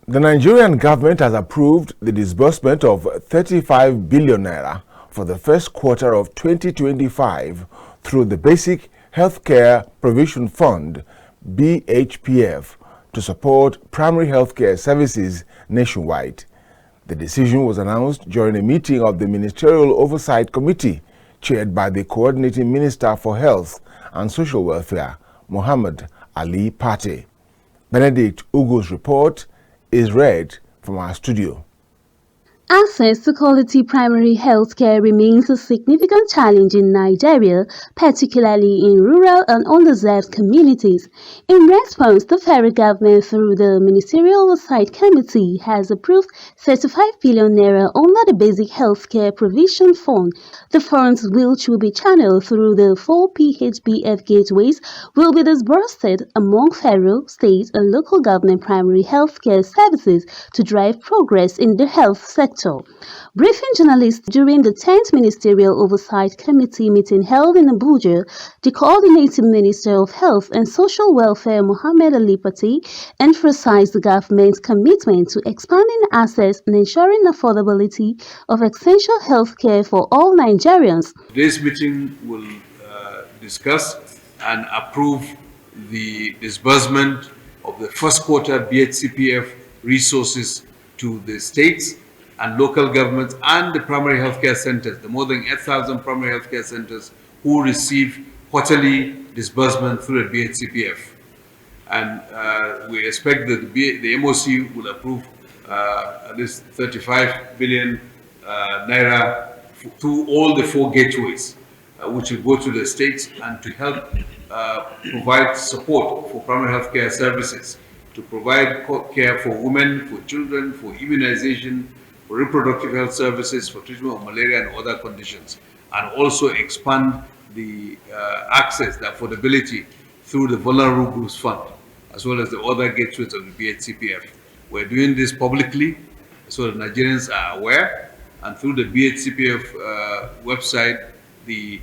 The Nigerian government has approved the disbursement of 35 billion naira for the first quarter of 2025 through the Basic Healthcare Provision Fund, BHPF, to support primary healthcare services nationwide. The decision was announced during a meeting of the Ministerial Oversight Committee, chaired by the Coordinating Minister for Health and Social Welfare, Ali Pate. Benedict Ugo's report is read from our studio. Access to quality primary health care remains a significant challenge in Nigeria, particularly in rural and underserved communities. In response, the federal government, through the Ministerial Oversight Committee, has approved 35 billion naira under the Basic Healthcare Provision Fund. The funds, which will be channeled through the 4 BHPF gateways, will be disbursed among federal, state, and local government primary health care services to drive progress in the health sector. Briefing journalists during the 10th Ministerial Oversight Committee meeting held in Abuja, the Coordinating Minister of Health and Social Welfare, Ali Pate, emphasized the government's commitment to expanding access and ensuring affordability of essential health care for all Nigerians. Today's meeting will discuss and approve the disbursement of the first quarter BHPF resources to the states and local governments and the primary healthcare centers, the more than 8,000 primary healthcare centers who receive quarterly disbursement through the BHPF. And we expect that the MOC will approve at least 35 billion naira through all the 4 gateways, which will go to the states and to help provide support for primary healthcare services, to provide care for women, for children, for immunization, for reproductive health services, for treatment of malaria and other conditions, and also expand the access, the affordability through the Vulnerable Groups Fund, as well as the other gateways of the BHPF. We're doing this publicly so that Nigerians are aware, and through the BHPF website, the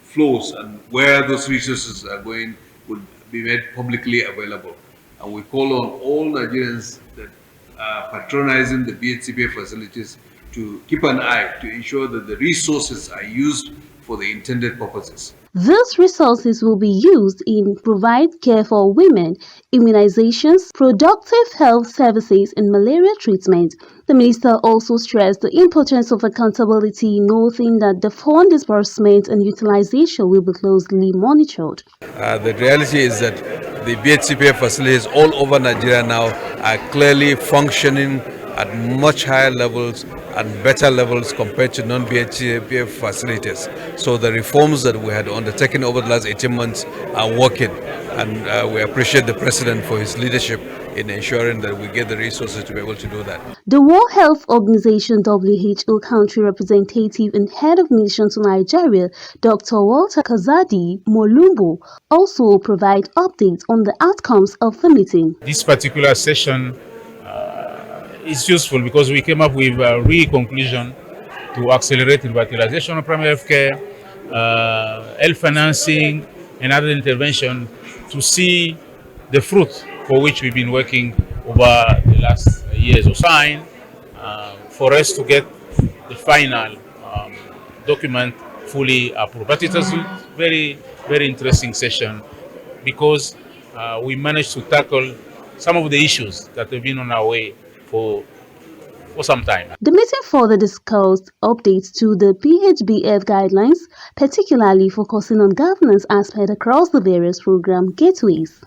flows and where those resources are going will be made publicly available. And we call on all Nigerians that are patronizing the BHPF facilities to keep an eye to ensure that the resources are used for the intended purposes. These resources will be used in provide care for women, immunizations, productive health services, and malaria treatment. The minister also stressed the importance of accountability, noting that the fund disbursement and utilization will be closely monitored. The reality is that the BHPF facilities all over Nigeria now are clearly functioning at much higher levels and better levels compared to non-BHPF facilities. So the reforms that we had undertaken over the last 18 months are working, and we appreciate the President for his leadership in ensuring that we get the resources to be able to do that. The World Health Organization WHO country representative and head of mission to Nigeria, Dr. Walter Kazadi Molumbo, also provide updates on the outcomes of the meeting. This particular session is useful because we came up with a re-conclusion to accelerate revitalization of primary health care, health financing, and other intervention to see the fruit for which we've been working over the last years or so, for us to get the final document fully approved. But it was a very, very interesting session because we managed to tackle some of the issues that have been on our way for some time. The meeting further discussed updates to the BHPF guidelines, particularly focusing on governance aspects across the various program gateways.